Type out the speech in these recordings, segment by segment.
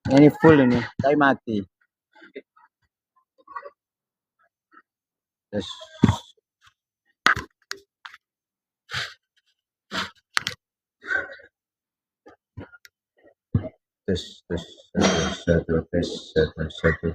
Ini full ini, tapi mati. Tes, tes, tes, satu, tes, satu, satu.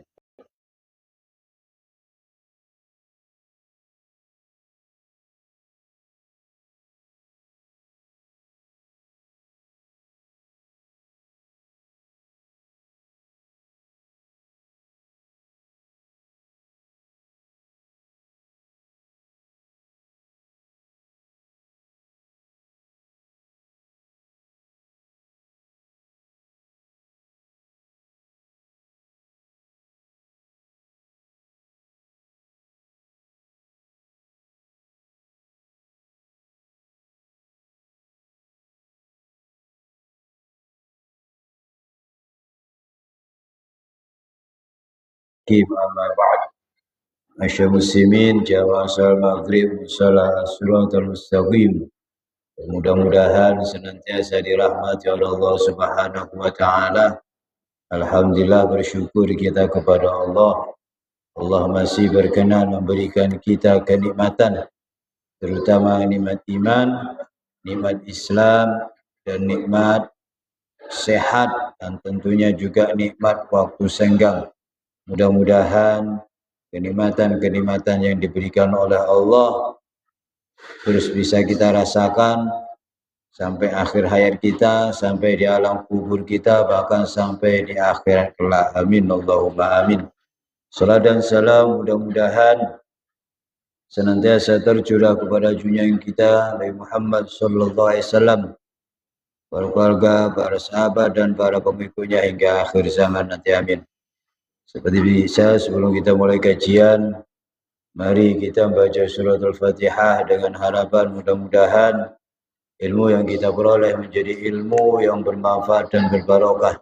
Amma ba'd. Masyaallah muslimin, jamaah salat maghrib, salat suratul mustaqim. Mudah-mudahan senantiasa dirahmati oleh Allah Subhanahu wa taala. Alhamdulillah, bersyukur kita kepada Allah. Allah masih berkenan memberikan kita kenikmatan, terutama nikmat iman, nikmat Islam, dan nikmat sehat, dan tentunya juga nikmat waktu senggang. Mudah-mudahan kenikmatan-kenikmatan yang diberikan oleh Allah terus bisa kita rasakan sampai akhir hayat kita, sampai di alam kubur kita, bahkan sampai di akhirat kelak. Amin Allahumma amin. Salat dan salam mudah-mudahan senantiasa tercurah kepada junjungan kita Nabi Muhammad sallallahu alaihi wasallam, para keluarga, para sahabat, dan para pengikutnya hingga akhir zaman nanti. Amin. Seperti biasa, sebelum kita mulai kajian, mari kita membaca surat Al-Fatihah dengan harapan mudah-mudahan ilmu yang kita peroleh menjadi ilmu yang bermanfaat dan berbarokah.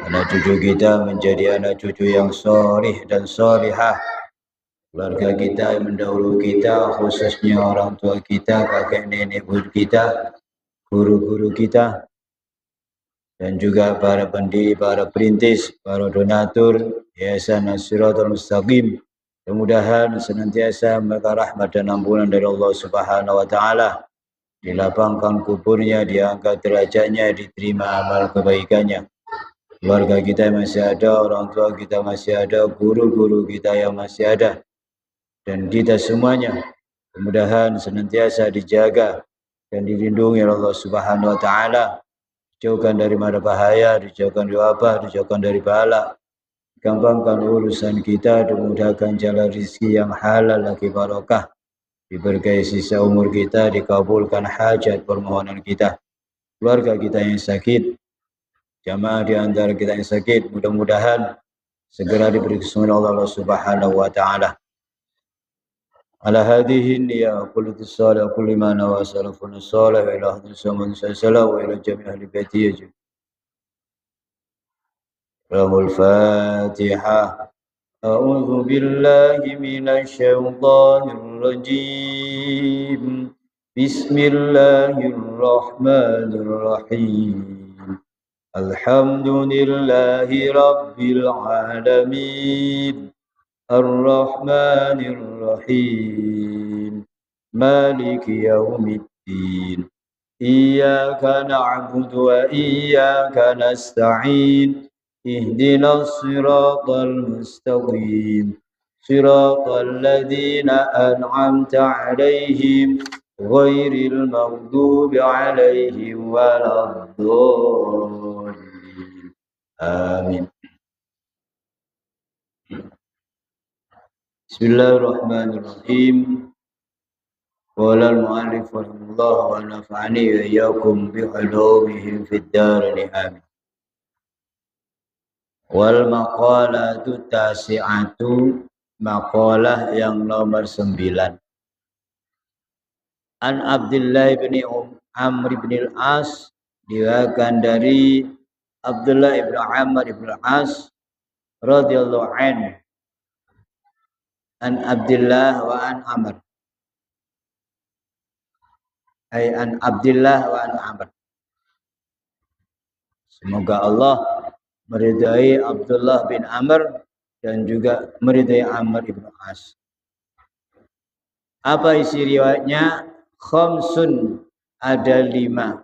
Anak cucu kita menjadi anak cucu yang sholih dan sholihah. Keluarga kita yang mendahului kita, khususnya orang tua kita, kakek nenek buyut kita, guru-guru kita, dan juga para pendiri, para perintis, para donatur Yayasan As-Siratal Mustaqim. Mudah-mudahan senantiasa mereka rahmat dan ampunan dari Allah Subhanahu wa taala. Dilapangkan kuburnya, diangkat derajatnya, diterima amal kebaikannya. Keluarga kita masih ada, orang tua kita masih ada, guru-guru kita yang masih ada, dan kita semuanya mudah-mudahan senantiasa dijaga dan dilindungi oleh Allah Subhanahu wa taala. Dijauhkan dari mara bahaya, dijauhkan dari wabah, dijauhkan dari bala. Gampangkan urusan kita, dimudahkan jalan rezeki yang halal lagi barokah. Diberkahi sisa umur kita, dikabulkan hajat permohonan kita. Keluarga kita yang sakit, jamaah di antara kita yang sakit, mudah-mudahan segera diberi kesembuhan Allah Subhanahu wa taala. Ala hadhihi niyya kullu tisala kulli ma nawa salafun salih wa ila hadhihi zaman sallallahu wa ila jami' ahli baiti ajma'in. Al-Fatihah. A'udzu billahi minasy syaithanir rajim. Bismillahirrahmanirrahim. Alhamdulillahi rabbil alamin. Ar-Rahmanir Rahim. Maliki yaumiddin. Iyyaka na'budu wa iyyaka nasta'in. Ihdinas siratal mustaqim. Siratal ladzina an'amta 'alaihim ghairil maghdubi 'alaihim waladdallin. Amin. Bismillahirrahmanirrahim. Qala al-mu'allif rahimahullah wa nafa'ani wa iyyakum bi ulumihim fid dharain amin. Wal maqalatu tasi'atu, maqalah yang nomor 9. An Abdullah bin Amr bin al-As, diriwayatkan dari Abdullah bin Amr bin al-As radhiyallahu anhu. An Abdullah wa an Amr. An Abdullah wa an Amr. Semoga Allah meridai Abdullah bin Amr, dan juga meridai Amr ibn As. Apa isi riwayatnya? Khamsun, ada 5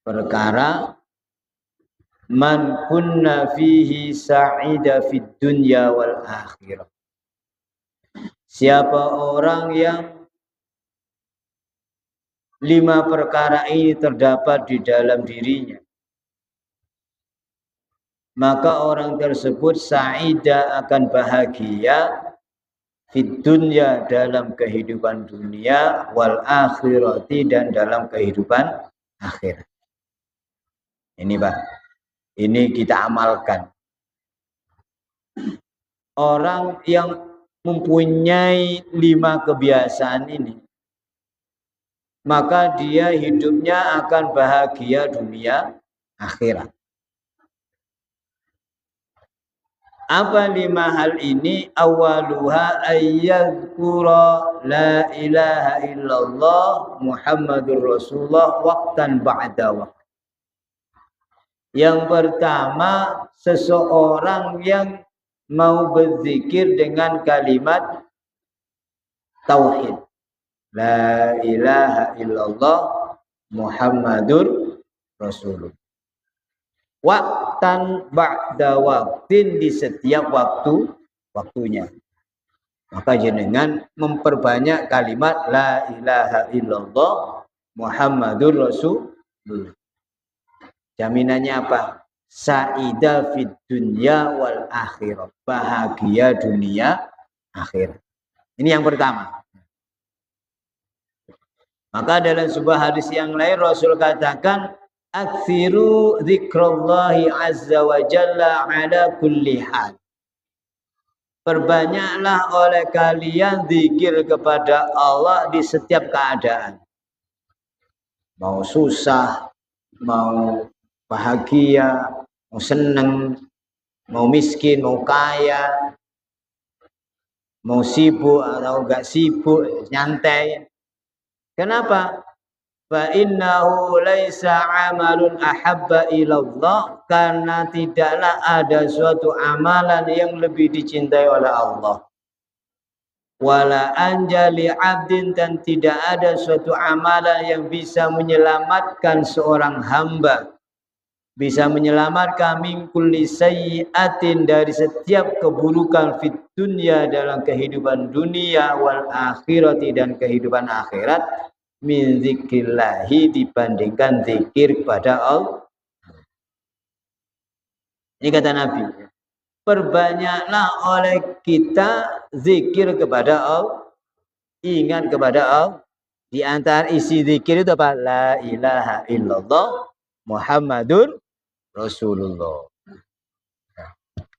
perkara. Man kunna fihi sa'ida fid dunya wal akhirah. Siapa orang yang 5 perkara ini terdapat di dalam dirinya, maka orang tersebut sa'ida, akan bahagia, fid dunya, dalam kehidupan dunia, wal akhirati, dan dalam kehidupan akhirat. Ini Pak, ini kita amalkan. Orang yang mempunyai 5 kebiasaan ini, maka dia hidupnya akan bahagia dunia akhirat. Apa 5 hal ini? Awaluha ayyadhkura la ilaha illallah Muhammadur Rasulullah waqtan ba'da waqt. Yang pertama, seseorang yang mau berzikir dengan kalimat tauhid. La ilaha illallah Muhammadur Rasulullah. Waktan ba'da waktin, di setiap waktunya. Maka jenengan memperbanyak kalimat la ilaha illallah Muhammadur Rasulullah. Jaminannya apa? Sa'idah fid dunya wal akhirah. Bahagia dunia akhirat. Ini yang pertama. Maka dalam sebuah hadis yang lain Rasul katakan, aksiru zikrallahi azza wa jalla ala kulli hal. Perbanyaklah oleh kalian zikir kepada Allah di setiap keadaan. Mau susah, mau bahagia, mau senang, mau miskin, mau kaya, mau sibuk atau enggak sibuk, nyantai. Kenapa? Fa innahu laisa amalun ahabba ilallah, karena tidaklah ada suatu amalan yang lebih dicintai oleh Allah. Wala anjali abdin, dan tidak ada suatu amalan yang bisa menyelamatkan seorang hamba, bisa menyelamatkan min kulli sayyi'atin, dari setiap keburukan fit dunya, dalam kehidupan dunia, wal akhirati, dan kehidupan akhirat, min zikrillahi, dibandingkan zikir kepada Allah. Ini kata Nabi, perbanyaklah oleh kita zikir kepada Allah, ingat kepada Allah. Di antara isi zikir itu apa? La ilaha illallah Muhammadur Rasulullah.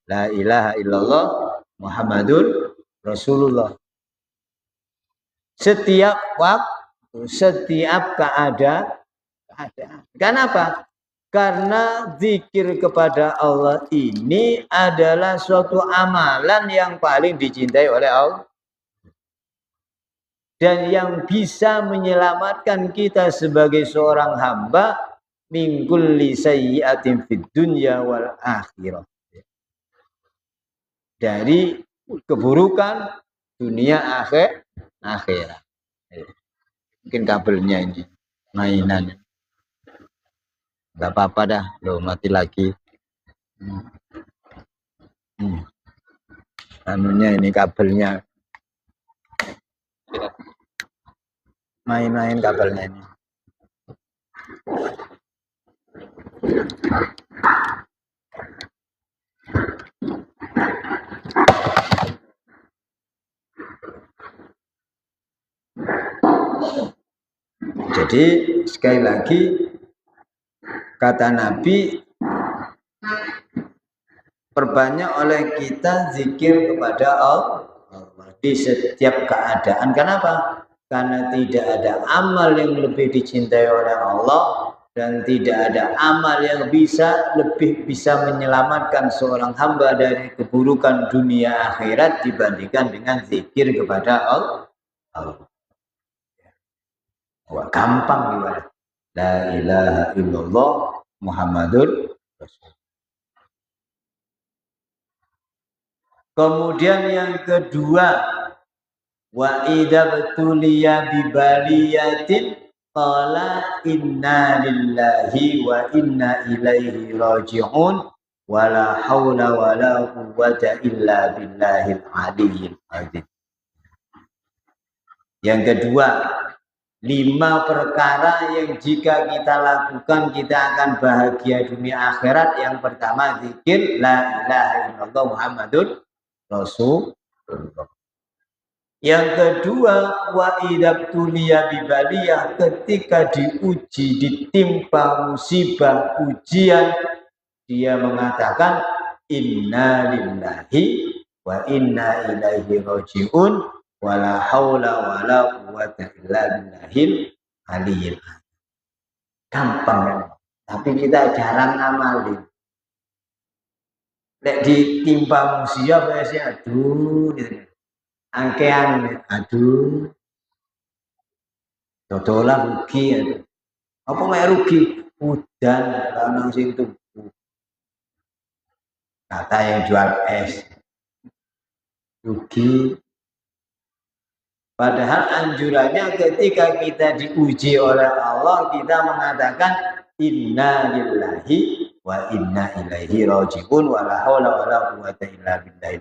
La ilaha illallah Muhammadur Rasulullah. Setiap waktu, setiap keadaan. Kenapa? Karena zikir kepada Allah ini adalah suatu amalan yang paling dicintai oleh Allah, dan yang bisa menyelamatkan kita sebagai seorang hamba min kulli sayyi'atin fid dunya wal akhirah, dari keburukan dunia akhirat. Mungkin kabelnya ini mainan. Enggak apa-apa dah, loh mati lagi. Anunya ini kabelnya. Main-main kabelnya ini. Jadi sekali lagi kata Nabi, perbanyak oleh kita zikir kepada Allah di setiap keadaan. Kenapa? Karena tidak ada amal yang lebih dicintai oleh Allah, dan tidak ada amal yang lebih bisa menyelamatkan seorang hamba dari keburukan dunia akhirat dibandingkan dengan zikir kepada Allah. Wah, gampang gimana? La ilaha illallah Muhammadur Rasulullah. Kemudian yang kedua, wa idza btuliya bi baliyatin qala inna lillahi wa inna ilaihi raji'un wa la haula wa la quwwata illa billahil aliyyil azim. Yang kedua, 5 perkara yang jika kita lakukan kita akan bahagia dunia akhirat. Yang pertama zikir la ilaha illallah Muhammadun Rasulullah. Yang kedua wa idabtuliya bibaliyah, ketika diuji, ditimpa musibah, ujian, dia mengatakan inna lillahi wa inna ilaihi raji'un wa la haula wa la quwwata illa billahil aliyyil azim. Gampang kan? Tapi kita jarang ngamalin. Lek ditimpa musibah biasanya aduh gitu. Angkean aduh. Dodolan rugi aduh. Apa mek rugi? Udan lanang sing tuku. Kata yang jual es. Rugi. Padahal anjurannya ketika kita diuji oleh Allah, kita mengatakan inna lillahi wa inna ilaihi raji'un wa la haula wa la quwwata illa billah.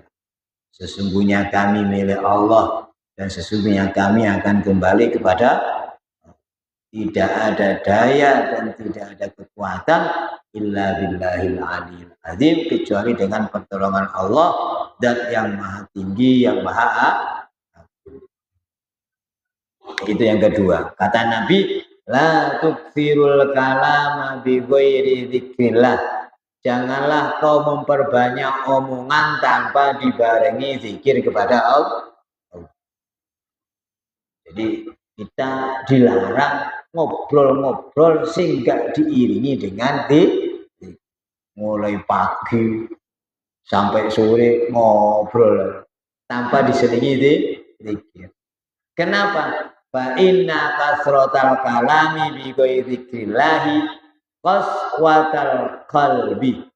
Sesungguhnya kami milik Allah dan sesungguhnya kami akan kembali kepada Allah. Tidak ada daya dan tidak ada kekuatan illa billahil aliyil azim, kecuali dengan pertolongan Allah dan yang maha tinggi, yang maha agung. Itu yang kedua. Kata Nabi, la tukfirul kalama bi ghairi dzikrillah. Janganlah kau memperbanyak omongan tanpa dibarengi zikir kepada Allah. Jadi kita dilarang ngobrol-ngobrol sehingga diiringi dengan mulai pagi sampai sore ngobrol tanpa diselingi zikir. Kenapa? Fa inna kasratal kalami bi ghairi dzikrillahi qaswatal qalbi.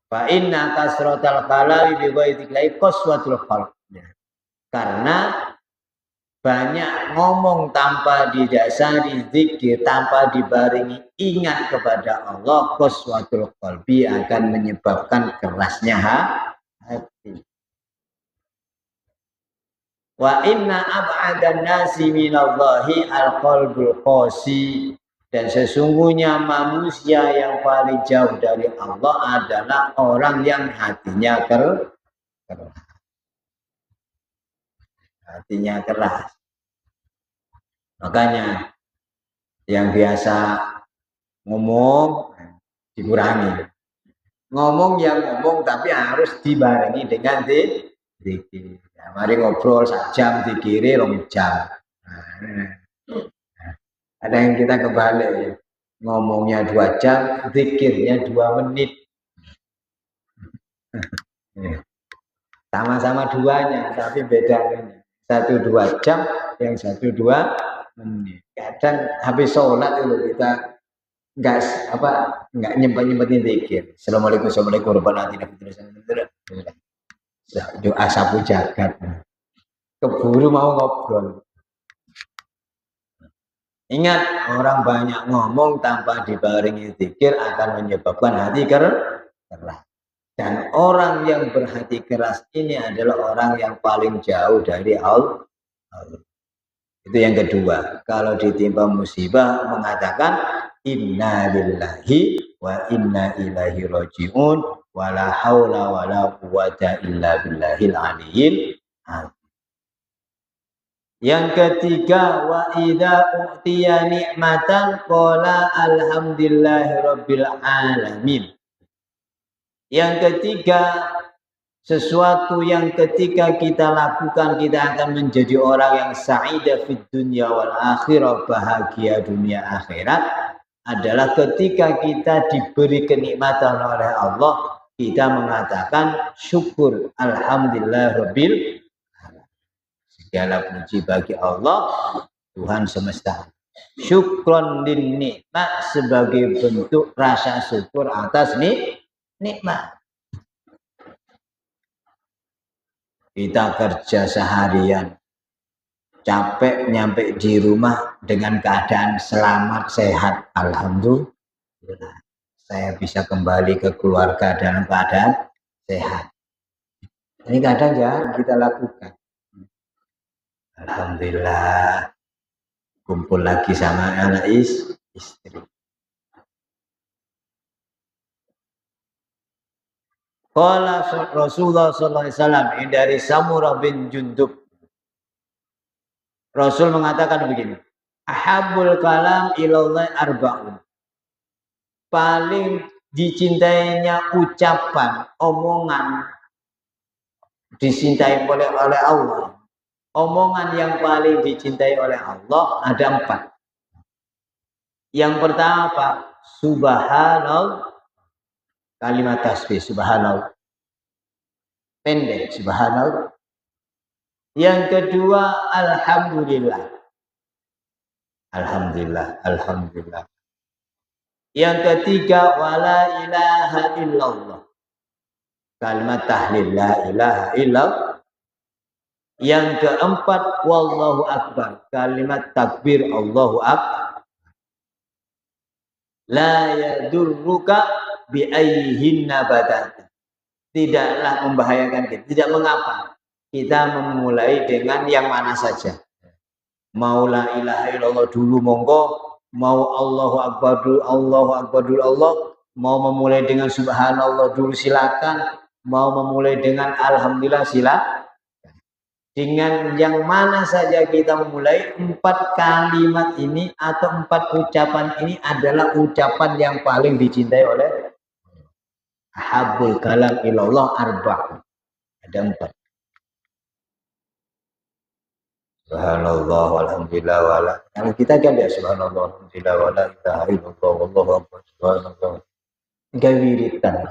Fa inna kasratal kalami bi ghairi dzikrillahi qaswatul qalbi. Karena banyak ngomong tanpa didasari zikir, tanpa dibarengi ingat kepada Allah, qaswatul qalbi, akan menyebabkan kerasnya hati. Wa inna ab'adan nasi minallahi al-qalbul qasi, dan sesungguhnya manusia yang paling jauh dari Allah adalah orang yang hatinya keras. Hatinya keras. Makanya yang biasa ngomong dikurangi. Ngomong yang ngomong tapi harus dibarengi dengan zikir. Ya, mari ngobrol 1 jam, dikiri 2 jam. Ada yang kita kebalik ya. Ngomongnya 2 jam, zikirnya 2 menit. Sama-sama duanya, tapi bedanya. 1-2 jam, yang 1-2 menit. Kadang habis sholat itu kita nggak nyempetin zikir. Assalamualaikum warahmatullahi wabarakatuh. Doa sapu jagat, keburu mau ngobrol. Ingat, orang banyak ngomong tanpa dibarengi zikir akan menyebabkan hati keras. Dan orang yang berhati keras ini adalah orang yang paling jauh dari Allah. Itu yang kedua. Kalau ditimpa musibah mengatakan inna lillahi wa inna ilaihi raji'un wa la haula wa la quwwata illa billahil aliyyil azim. Yang ketiga, wa idza utiya ni'matan qala alhamdulillahi rabbil alamin. Yang ketiga, sesuatu yang ketika kita lakukan kita akan menjadi orang yang sa'idah fid dunya wal akhirah, bahagia dunia akhirat, adalah ketika kita diberi kenikmatan oleh Allah, kita mengatakan syukur alhamdulillah rabbil alamin. Segala puji bagi Allah, Tuhan semesta. Syukron lin nikmat, sebagai bentuk rasa syukur atas nikmat. Kita kerja seharian, capek nyampe di rumah dengan keadaan selamat, sehat. Alhamdulillah. Saya bisa kembali ke keluarga dalam keadaan sehat. Ini kadang ya kita lakukan. Alhamdulillah. Kumpul lagi sama anak istri. Qala Rasulullah sallallahu alaihi wasallam dari Samurah bin Jundub. Rasul mengatakan begini, ahabul kalam ilallah arba'un. Paling dicintainya ucapan, omongan dicintai oleh Allah. Omongan yang paling dicintai oleh Allah ada 4. Yang pertama apa? Subhanallah. Kalimat tasbih subhanallah. Pendek subhanallah. Yang kedua alhamdulillah. Alhamdulillah, alhamdulillah. Yang ketiga wala ilaha illallah. Kalimat tahlil la ilaha illallah. Yang keempat wallahu akbar. Kalimat takbir Allahu akbar. La yadurruka bi ayyihinna badat. Tidaklah membahayakan kita, tidak mengapa kita memulai dengan yang mana saja. Mau la ilaha illallah dulu monggo, mau Allahu akbar dulu Allah, mau memulai dengan subhanallah dulu silakan, mau memulai dengan alhamdulillah silakan. Dengan yang mana saja kita memulai, 4 kalimat ini atau 4 ucapan ini adalah ucapan yang paling dicintai oleh Ahabul kalam ilallah arba'. Ada 4. Subhanallah walhamdulillah wala. Kalau kita kan ya subhanallah walhamdulillah wala ilaha illallah wallahu akbar subhanallah. Enggak wiritan.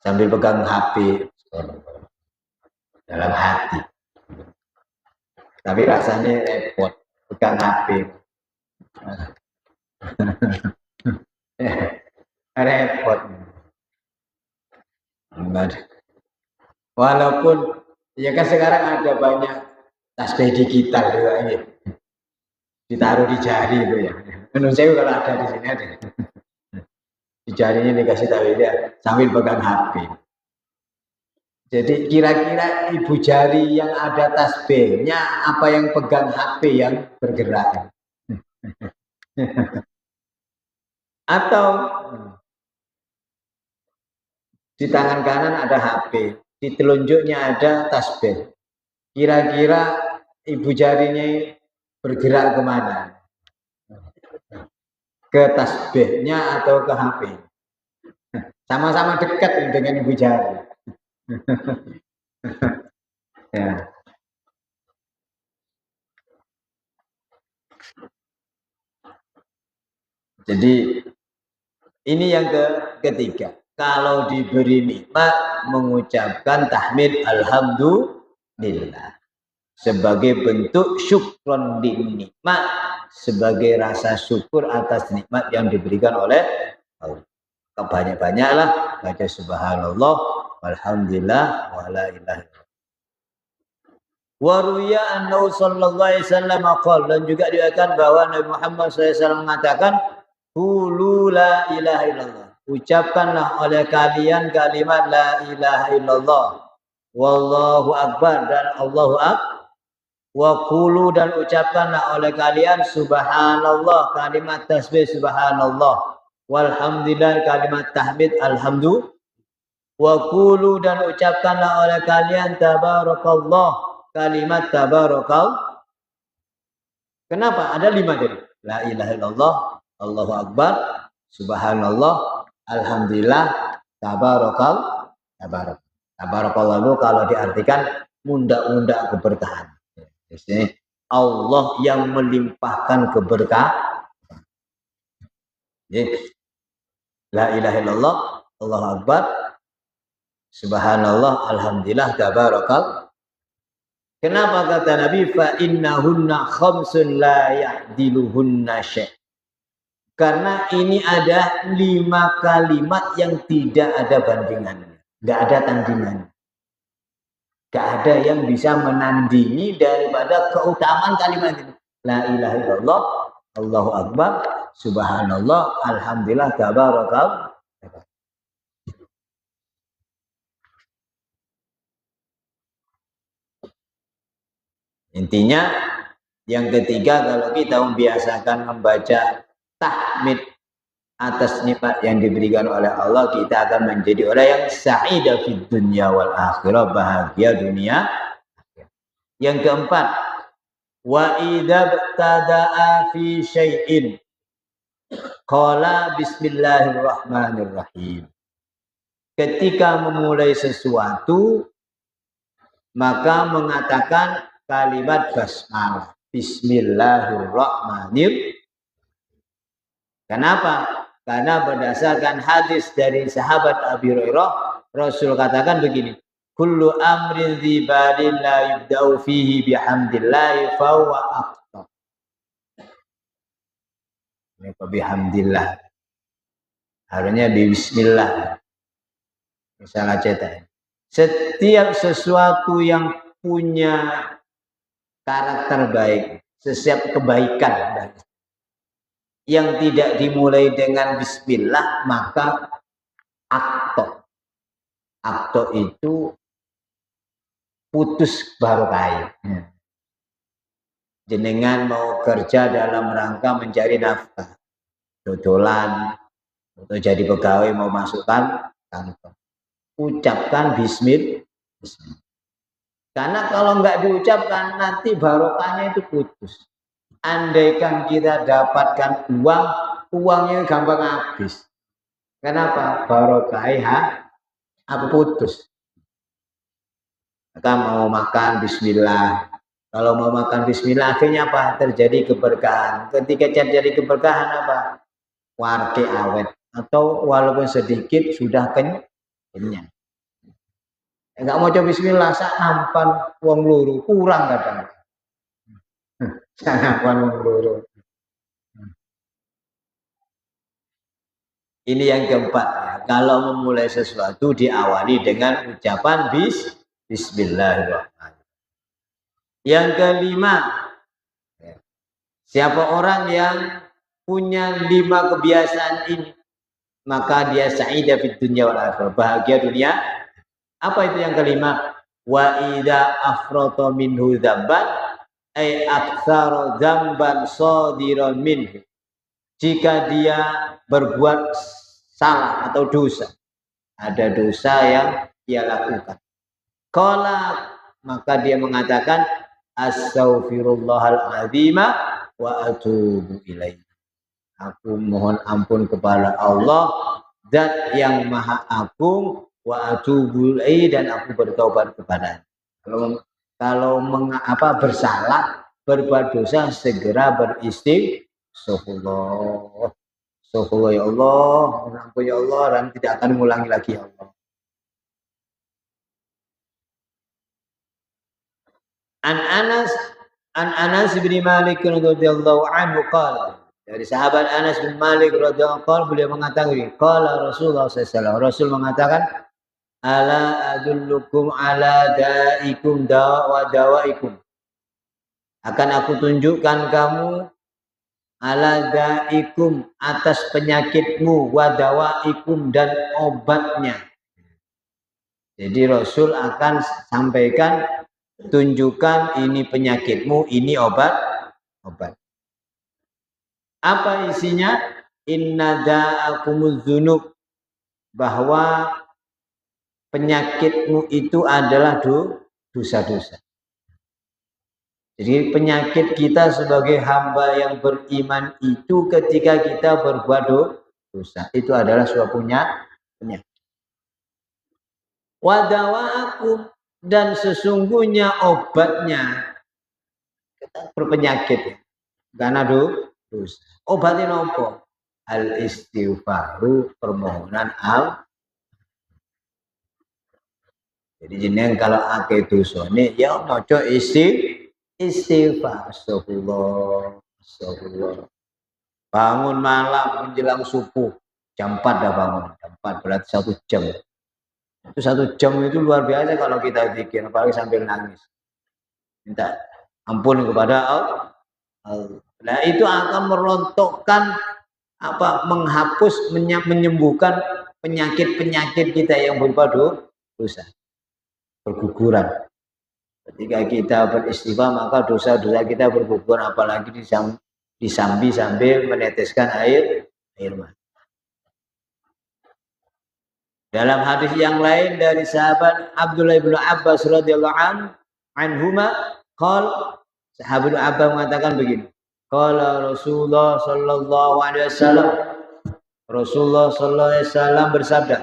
Sambil pegang HP dalam hati. Tapi rasanya repot pegang HP. Repot. Walaupun ya kan sekarang ada banyak tasbih digital juga ini, ditaruh di jari itu ya. Menurut saya kalau ada di sini ada. Di jarinya dikasih tahu ya sambil pegang HP. Jadi kira-kira ibu jari yang ada tasbihnya apa yang pegang HP yang bergerak? Atau di tangan kanan ada HP, di telunjuknya ada tasbih. Kira-kira ibu jarinya bergerak kemana? Ke tasbihnya atau ke HP? Sama-sama dekat dengan ibu jari. Ya. Jadi ini yang ketiga. Kalau diberi nikmat mengucapkan tahmid alhamdulillah sebagai bentuk syukron di nikmat, sebagai rasa syukur atas nikmat yang diberikan oleh Allah. Banyak-banyaklah baca subhanallah walhamdulillah wala ilaha illallah. Wa ruya annahu sallallahu alaihi wasallam qala, dan juga diriwayatkan bahwa Nabi Muhammad SAW mengatakan qulu la ilaha illallah. Ucapkanlah oleh kalian kalimat la ilaha illallah wallahu akbar dan Allahu akbar. Wa qulu, dan ucapkanlah oleh kalian subhanallah, kalimat tasbih subhanallah, walhamdulillah, kalimat tahmid alhamdulillah. Wa qulu, dan ucapkanlah oleh kalian tabarakallah, kalimat tabarakal. Kenapa? Ada 5 tadi. La ilaha illallah, Allahu akbar, subhanallah, alhamdulillah, tabarakal. Tabarakallah itu kalau diartikan munda-munda keberkahan. Di sini Allah yang melimpahkan keberkahan. Jadi la ilaha illallah, Allahu akbar, subhanallah, alhamdulillah, tabarakal. Kenapa kata Nabi fa innahunna khamsun la ya'diluhunna syai'? Karena ini ada 5 kalimat yang tidak ada bandingannya, enggak ada tandingannya. Gak ada yang bisa menandingi daripada keutamaan kalimat ini. La ilaha illallah, Allahu Akbar, Subhanallah, Alhamdulillah, Tabarakallah. Intinya yang ketiga, kalau kita membiasakan membaca tahmid atas nikmat yang diberikan oleh Allah, kita akan menjadi orang yang sa'idah fid dunya wal akhirah, bahagia dunia. Yang keempat, wa idza btada'a fi syai'in qala bismillahirrahmanirrahim. Ketika memulai sesuatu, maka mengatakan kalimat basmalah, bismillahirrahmanirrahim. Kenapa? Karena berdasarkan hadis dari sahabat Abi Hurairah, Rasul katakan begini, kullu amrin dzibalin la yubda'u fihi bihamdillahi fahuwa aqta. Ini bihamdillah. Harusnya bismillah. Misalnya cetak. Setiap sesuatu yang punya karakter baik, setiap kebaikan yang tidak dimulai dengan bismillah, maka akto. Akto itu putus barokah. Jenengan mau kerja dalam rangka mencari nafkah, dodolan, atau jadi pegawai mau masukkan kantor, ucapkan bismillah. Karena kalau nggak diucapkan, nanti barokahnya itu putus. Andaikan kita dapatkan uang, uangnya gampang habis. Kenapa? Barokahnya putus. Maka mau makan bismillah. Kalau mau makan bismillah, akhirnya apa? Terjadi keberkahan. Ketika terjadi keberkahan apa? Warke awet. Atau walaupun sedikit sudah kenyang. Enggak mau coba bismillah, sak nampan wong luru, kurang kadang. Sak nampan wong luru. Ini yang keempat. Kalau memulai sesuatu diawali dengan ucapan bismillahirrahmanirrahim. Yang kelima, siapa orang yang punya 5 kebiasaan ini, maka dia sa'idah fid dunya wal akhirah, bahagia dunia. Apa itu yang kelima? Wa idza afrata minhu dzamban ay aktsara dzamban shadiran minhu. Jika dia berbuat salah atau dosa, ada dosa yang dia lakukan, qala, maka dia mengatakan astaghfirullahal azim wa atubu ilaihi. Aku mohon ampun kepada Allah, Zat yang Maha Agung, wa atubu ilaihi, dan aku bertobat kepadanya. Kalau bersalah, berbuat dosa, segera beristighfar. Astagfirullah ya Allah, ampun ya Allah, dan tidak akan mengulangi lagi ya Allah. An Anas bin Malik radhiyallahu anhu qala, dari sahabat Anas bin Malik radhiyallahu anhu, beliau mengatakan, qala Rasulullah sallallahu alaihi wasallam, Rasul mengatakan, ala adullukum ala da'ikum wa dawaikum. Akan aku tunjukkan kamu ala da'ikum, atas penyakitmu, wa dawaikum, dan obatnya. Jadi Rasul akan sampaikan, tunjukkan ini penyakitmu, ini obat. Apa isinya? Inna da'akumuz dzunub, bahwa penyakitmu itu adalah dosa-dosa. Jadi penyakit kita sebagai hamba yang beriman itu ketika kita berbuat dosa, itu adalah suatu penyakit. Wa dawa'akum, dan sesungguhnya obatnya, kita berpenyakit karena dosa. Obatnya apa? Al istighfaru, permohonan Jadi jenengan kalau akeh dosane ya maca istighfar. Astagfirullah. Bangun malam menjelang subuh, jam 4 dah bangun. Jam 4 berarti 1 jam. Itu 1 jam itu luar biasa kalau kita bikin, apalagi sambil nangis. Minta ampun kepada Allah. Nah, itu akan merontokkan menghapus, menyembuhkan penyakit-penyakit kita yang berupa dosa, berguguran. Ketika kita beristighfar, maka dosa-dosa kita bergugur, apalagi disambi sambil meneteskan air mata. Dalam hadis yang lain dari sahabat Abdullah bin Abbas radhiyallahu anhuma, sahabat Abbas mengatakan begini, qala Rasulullah sallallahu alaihi wasallam, Rasulullah sallallahu alaihi wasallam bersabda,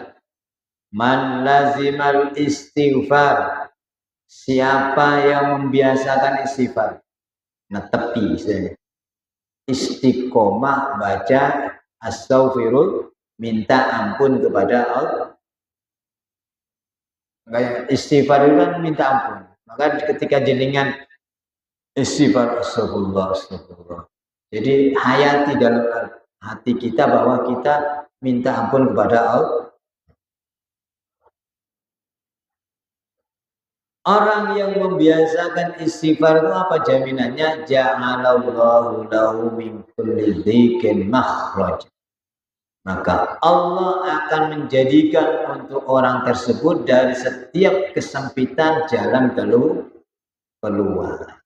man lazimal istighfar, siapa yang membiasakan istighfar, netepi istiqomah baca astaghfirullah, minta ampun kepada Allah. Istighfar itu kan minta ampun. Maka ketika jenengan istighfar astagfirullah, astagfirullah, jadi hayati dalam hati kita bahwa kita minta ampun kepada Allah. Orang yang membiasakan istighfar itu apa jaminannya? Ja'alallahu lahu min kulli dzikin makhraj. Maka Allah akan menjadikan untuk orang tersebut dari setiap kesempitan jalan keluar.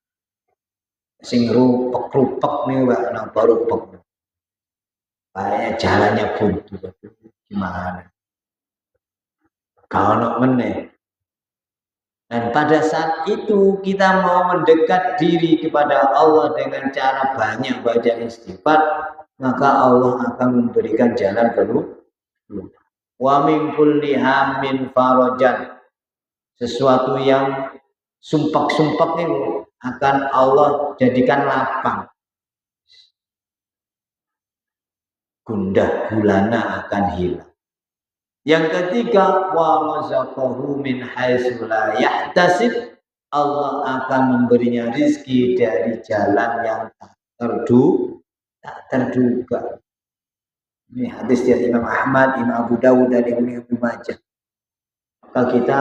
Sing rupek-rupek nih, Pak, rupek. Kayaknya jalannya buntu. Gimana? Kalau meneh. Dan pada saat itu kita mau mendekat diri kepada Allah dengan cara banyak baca istighfar, maka Allah akan memberikan jalan keluar. Wa min kulli hammin farajan, sesuatu yang sumpek-sumpek itu akan Allah jadikan lapang. Gundah gulana akan hilang. Yang ketiga, wa razaqahu min haitsu la yahtasib, Allah akan memberinya rizki dari jalan yang tak terduga. Ini hadis dari Imam Ahmad, Imam Abu Dawud, dan Ibnu Majah. Maka kita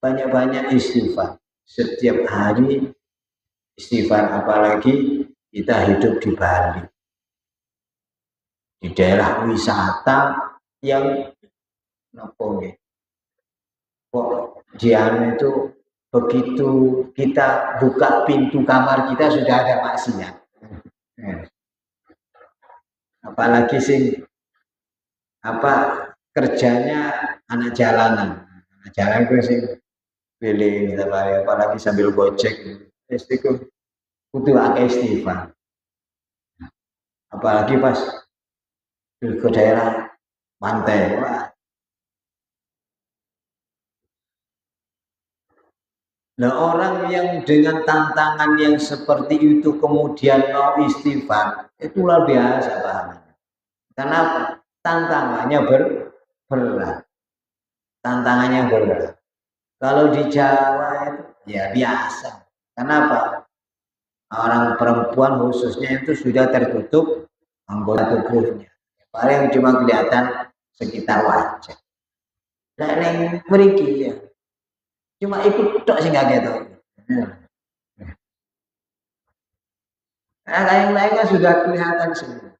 banyak-banyak istighfar. Setiap hari istighfar, apalagi kita hidup di Bali. Di daerah wisata yang itu begitu kita buka pintu kamar kita sudah ada maksiat. Apalagi kerjanya anak jalanan. Anak jalan itu sih pilih apalagi sambil gojek. Istiqomah butuh akeh istighfar. Apalagi pas ke daerah pantai. Nah, orang yang dengan tantangan yang seperti itu kemudian mau istighfar, itu luar biasa banget. Kenapa? Tantangannya berat. Tantangannya berat. Kalau di Jawa itu ya biasa. Kenapa? Orang perempuan khususnya itu sudah tertutup anggota tubuhnya. Paling cuma kelihatan sekitar wajah. Nah, yang mriki ya. Cuma ikut tok sing gak gitu. Nah, yang lain kan sudah kelihatan semua.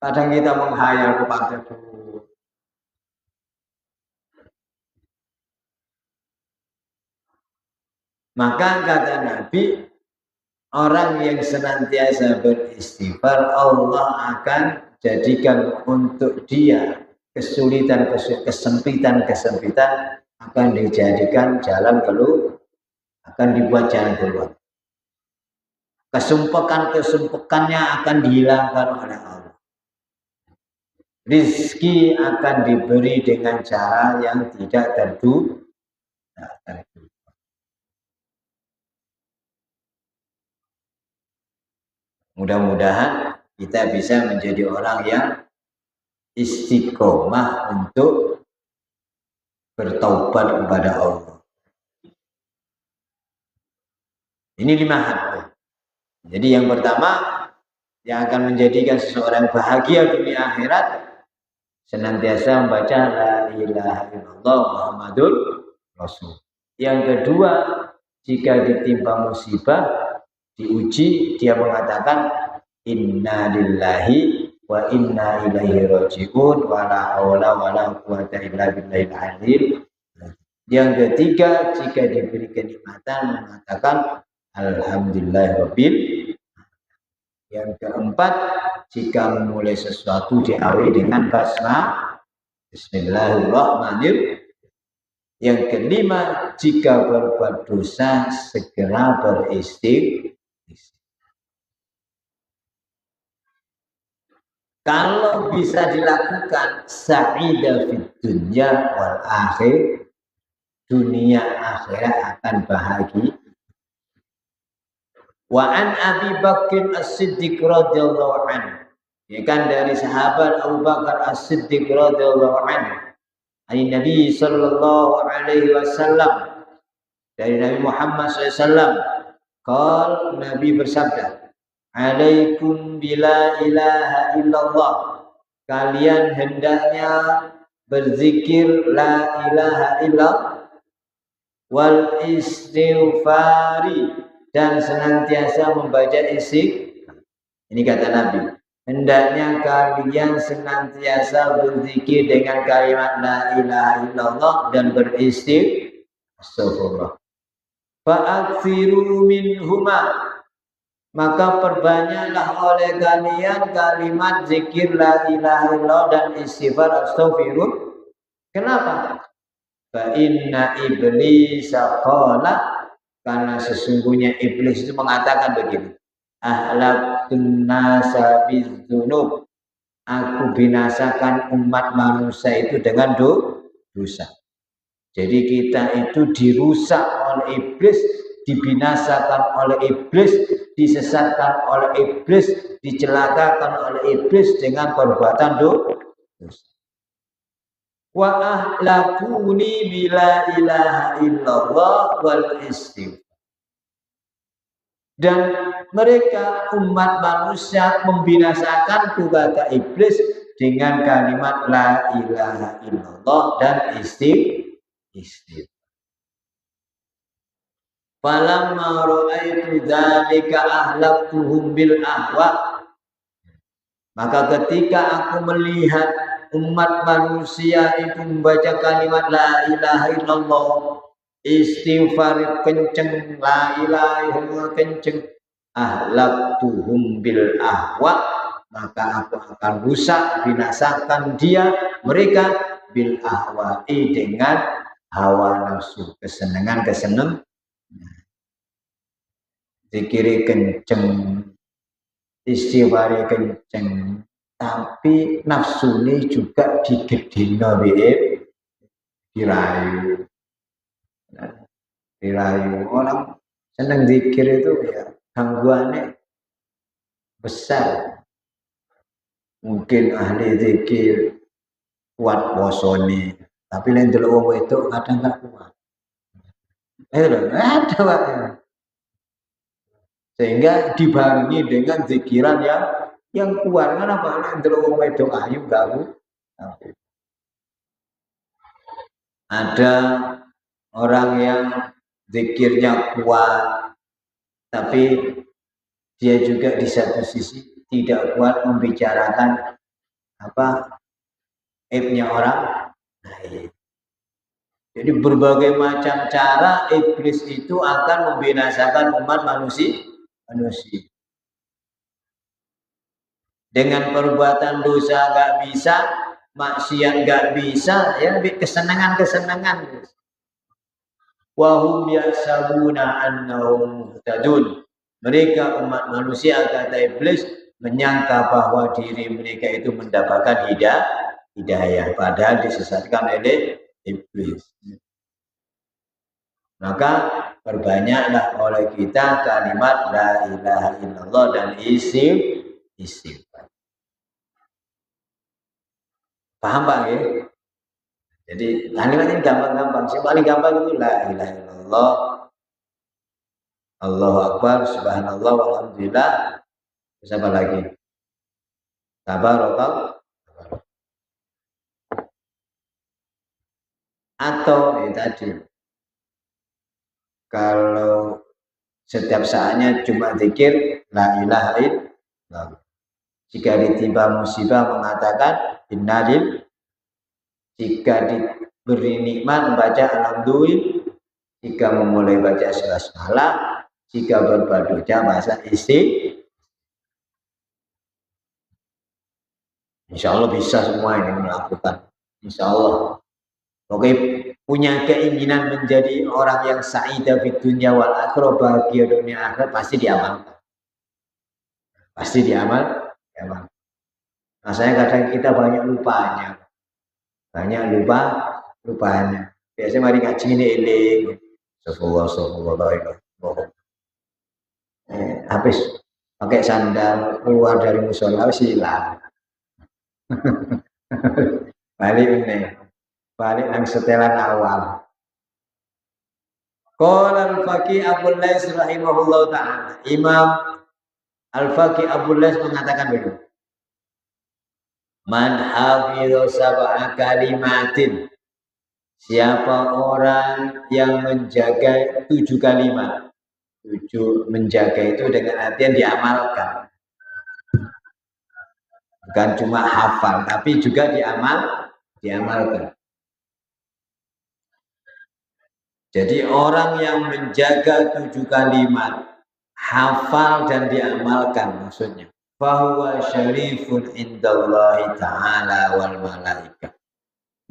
Kadang kita menghayal kepada Tuhan. Maka kata Nabi, orang yang senantiasa beristighfar, Allah akan jadikan untuk dia kesulitan, kesempitan akan dijadikan jalan keluar, akan dibuat jalan keluar. Kesumpekannya akan dihilangkan oleh Allah. Rizki akan diberi dengan cara yang tidak terduga. Mudah-mudahan kita bisa menjadi orang yang istiqomah untuk bertaubat kepada Allah. Ini 5 hal. Jadi yang pertama yang akan menjadikan seseorang bahagia dunia akhirat, senantiasa membaca la ilaha illallah Muhammadur Rasul. Yang kedua, jika ditimpa musibah, diuji, dia mengatakan inna lillahi wa inna ilaihi raji'un wa la haula wa la quwata illa billahil azim. Yang ketiga, jika diberi kenikmatan mengatakan alhamdulillahirabbil. Yang keempat, jika memulai sesuatu diawali dengan basmalah, bismillahirrahmanirrahim. Yang kelima, jika berbuat dosa segera beristighfar. Kalau bisa dilakukan sa'idah fid dunya wal akhir, dunia akhirat akan bahagia. Wa an Abi Bakr As-Siddiq radhiyallahu anhu. Ya kan, dari sahabat Abu Bakar As-Siddiq radhiyallahu anhu. Dari Nabi sallallahu alaihi wasallam, dari Nabi Muhammad SAW. Qal, Nabi bersabda, alaikum bila ilaha illallah. Kalian hendaknya berzikir la ilaha illallah wal istighfari, dan senantiasa membaca istighfar. Ini kata Nabi, hendaknya kalian senantiasa berzikir dengan kalimat la ilaha illallah dan beristighfar. Astagfirullah. Fa'aksiru minhuma, maka perbanyaklah oleh kalian kalimat zikir la ilaha illallah dan istighfar astagfirullah. Kenapa? Fa inna iblisa qala, karena sesungguhnya iblis itu mengatakan begini, ahlakun nasa bidzunub, aku binasakan umat manusia itu dengan dosa. Jadi kita itu dirusak oleh iblis, dibinasakan oleh iblis, disesatkan oleh iblis, dicelakakan oleh iblis dengan perbuatan dosa. Wa ahlakuni bila ilaha illallah wal istighfar. Dan mereka umat manusia membinasakan kata iblis dengan kalimat la ilaha illallah dan istighfar. Falamma ra'aitu dzalika ahlaktuhum bil ahwa, maka ketika aku melihat umat manusia itu membaca kalimat la ilaha illallah, istighfar kenceng, la ilaha illallah kenceng, ahlaktuhum bil ahwa, maka aku akan rusak, binasakan mereka bil ahwa'i, dengan hawa nafsu, kesenangan. Zikiri kenceng, istighfari kenceng, tapi nafsu ini juga digedino dirayu. Orang senang zikir itu ya gangguannya besar. Mungkin ahli zikir kuat posone, tapi lain delok wong itu kadang gak kuat. Ada. Sehingga dibarengi dengan zikiran yang kuat. Kenapa? Lain delok wong itu ayu gak. Ada orang yang zikirnya kuat, tapi dia juga di satu sisi tidak kuat membicarakan aibnya orang lain. Jadi berbagai macam cara iblis itu akan membinasakan umat manusia. Dengan perbuatan dosa gak bisa, maksiat gak bisa, ya kesenangan. Wahum yasabuna annahum muhtadun. Mereka umat manusia, kata iblis, menyangka bahwa diri mereka itu mendapatkan hidayah, padahal disesatkan oleh iblis. Maka perbanyaklah oleh kita kalimat la ilaha illallah dan istighfar. Paham Pak ya? Jadi kalimat ini gampang-gampang. Yang paling gampang itu la ilaha illallah, Allahu akbar, subhanallah, walhamdulillah. Terus apa lagi? Tabarakallah. Atau tadi, kalau setiap saatnya cuma zikir la ilaha illallah. Jika ditimpa musibah mengatakan innalil, jika diberi nikmat membaca alhamdulillah, jika memulai baca basmalah, jika berbuat dosa bahasa insya Allah bisa semua ini melakukan. Insya Allah. Oke, punya keinginan menjadi orang yang sa'idah fid dunya wal akhirah, bahagia dunia akhirat, pasti diamalkan. Pasti diamalkan. Nah, saya kadang kita banyak lupanya. Lupanya. Biasanya mari ngaji ini eling. Habis pakai sandal keluar dari musola hilang. Balik nang setelan awal. Qala al-Faqih Abu Lais rahimahullah ta'ala. Imam Al-Faqih Abu Lais mengatakan begini. Man hafidha sab'a kalimatin. Siapa orang yang menjaga 7 kalimat. 7 menjaga itu dengan artian diamalkan. Bukan cuma hafal, tapi juga diamalkan. Jadi orang yang menjaga 7 kalimat, hafal dan diamalkan maksudnya. Fahuwa syarifun indallahi ta'ala wal malaikah.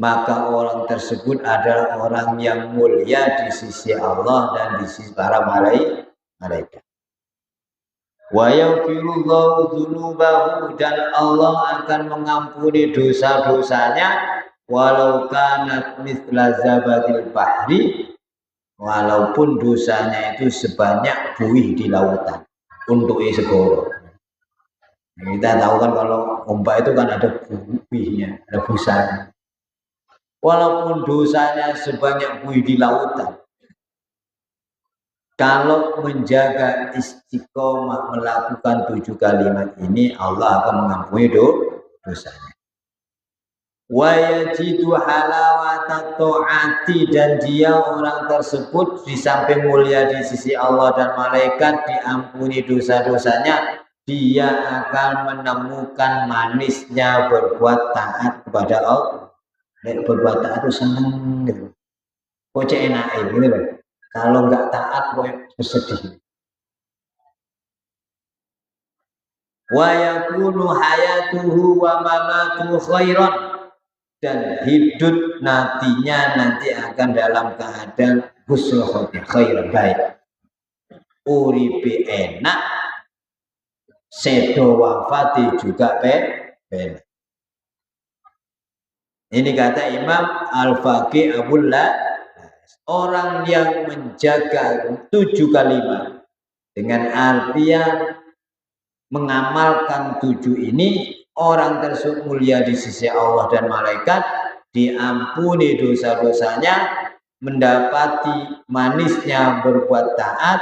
Maka orang tersebut adalah orang yang mulia di sisi Allah dan di sisi para malaikat. Wa yaghfirullahu dzunubahu, dan Allah akan mengampuni dosa-dosanya walau kanat mithla zabadil bahri, walaupun dosanya itu sebanyak buih di lautan untuk segoro. Kita tahu kan kalau ombak itu kan ada buihnya, ada busanya. Walaupun dosanya sebanyak buih di lautan, kalau menjaga istiqomah melakukan 7 kalimat ini, Allah akan mengampuni dosanya. Wa yajidu halawata ta'ati, dan dia orang tersebut di samping mulia di sisi Allah dan malaikat, diampuni dosa-dosanya, dia akan menemukan manisnya berbuat taat kepada Allah. Berbuat taat itu senang gitu. Kok enak gitu loh. Kalau nggak taat kok bersedih. Wa yakunu hayatuhu wa mamatuhu khairan, dan hidup nanti akan dalam keadaan husnul khotimah, khairan, baik. Uripe enak, sedo wafati juga enak. Ini kata Imam Al-Faqih Abu Lais, orang yang menjaga 7 kalimat dengan artian mengamalkan 7 ini, orang tersebut mulia di sisi Allah dan malaikat, diampuni dosa-dosanya, mendapati manisnya berbuat taat,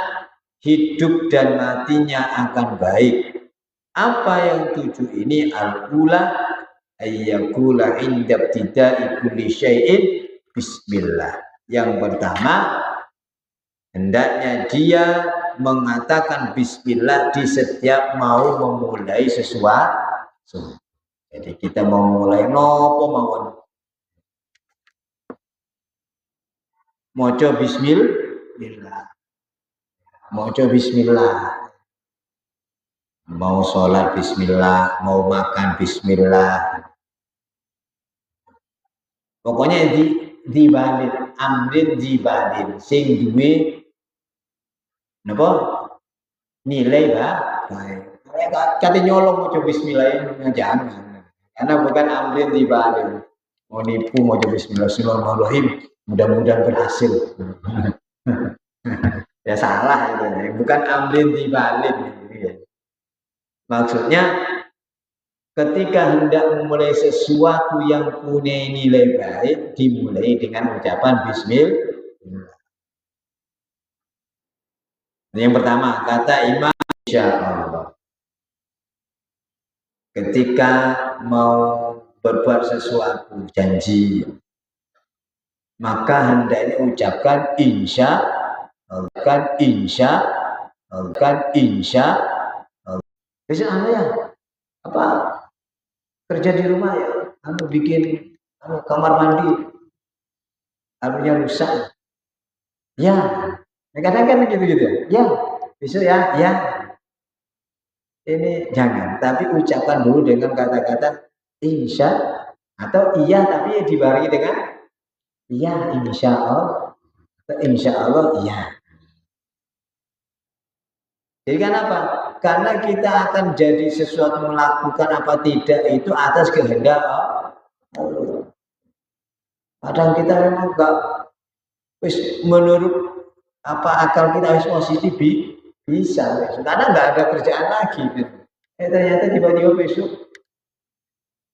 hidup dan matinya akan baik. Apa yang 7 ini? Al-ula ayyakula inda ibtida'i kulli syai'in bismillah. Yang pertama, hendaknya dia mengatakan bismillah di setiap mau memulai sesuatu. Jadi kita mau mulai nopo mawon, moco bismillah, moco bismillah, mau sholat bismillah, mau makan bismillah. Pokoknya di balik amrin di balik sing duwe napa nilai baik. Kata nyolong mau bismillah, jangan. Karena bukan amrin di balik. Mau nipu mau bismillahirrahmanirrahim, mudah-mudahan berhasil. Ya salah itu, bukan amrin di balik. Maksudnya ketika hendak memulai sesuatu yang punya nilai baik, dimulai dengan ucapan bismillah. Yang pertama, kata Imam insyaallah. Ketika mau berbuat sesuatu, janji, maka hendaknya ucapkan insya kan insya besok ya apa kerja di rumah ya bikin kamar mandi rusak ya kadang kan gitu ya besok ya ini jangan, tapi ucapkan dulu dengan kata-kata insya atau iya tapi dibarengi dengan iya insya Allah iya. Jadi kan apa? Karena kita akan jadi sesuatu melakukan apa tidak itu atas kehendak Allah. Kadang kita memang enggak menurut apa akal kita harus positif bisa, karena nggak ada kerjaan lagi. Ternyata tiba-tiba besok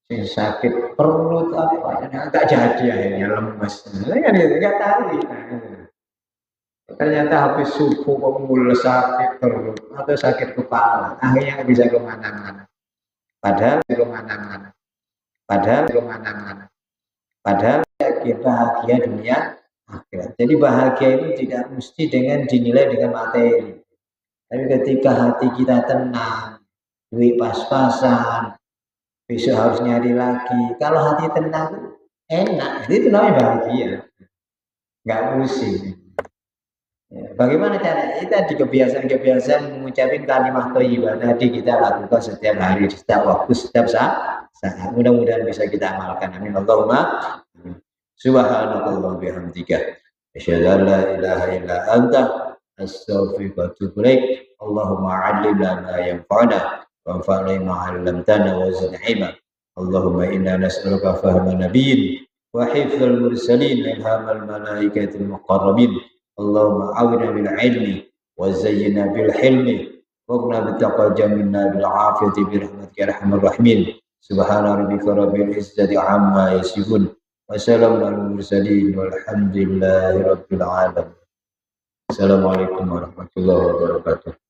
sakit perut apa nggak jadi akhirnya lemes, kan nggak tahu. Ternyata habis subuh kok mulai sakit perut atau sakit kepala, akhirnya nggak bisa kemana-mana. Padahal kita bahagia dunia akhirat. Jadi bahagia itu tidak mesti dengan dinilai dengan materi. Tapi ketika hati kita tenang, duit pas-pasan, besok harus nyari lagi. Kalau hati tenang, enak. Itu namanya bahagia. Nggak pusing. Ya, bagaimana caranya? Tadi kebiasaan mengucapkan kalimat thayyibah tadi kita lakukan setiap hari, setiap waktu, setiap saat. Mudah-mudahan bisa kita amalkan. Amin. Allahumma subhanallahi bihamdika asyhadu an la ilaha illa anta astaghfiruka wa atubu ilaik. Allahumma 'allimna ma yanfa'una wanfa'na ma 'allamtana wa zidna ilma. Allahumma inna nas'aluka fahma nabiyyin wa hifdzal mursalin wa ilhamal malaikatil muqarrabin. Allahumma awina bil ilmi wa zayyina bil hilmi wa qna bitaqajjamina bil afiyati bi rahmatika arhamar rahimin. Subhana rabbika rabbil izzati amma yasifun wa salamun alal mursalin walhamdulillahi rabbil alamin. Assalamualaikum warahmatullahi wabarakatuh.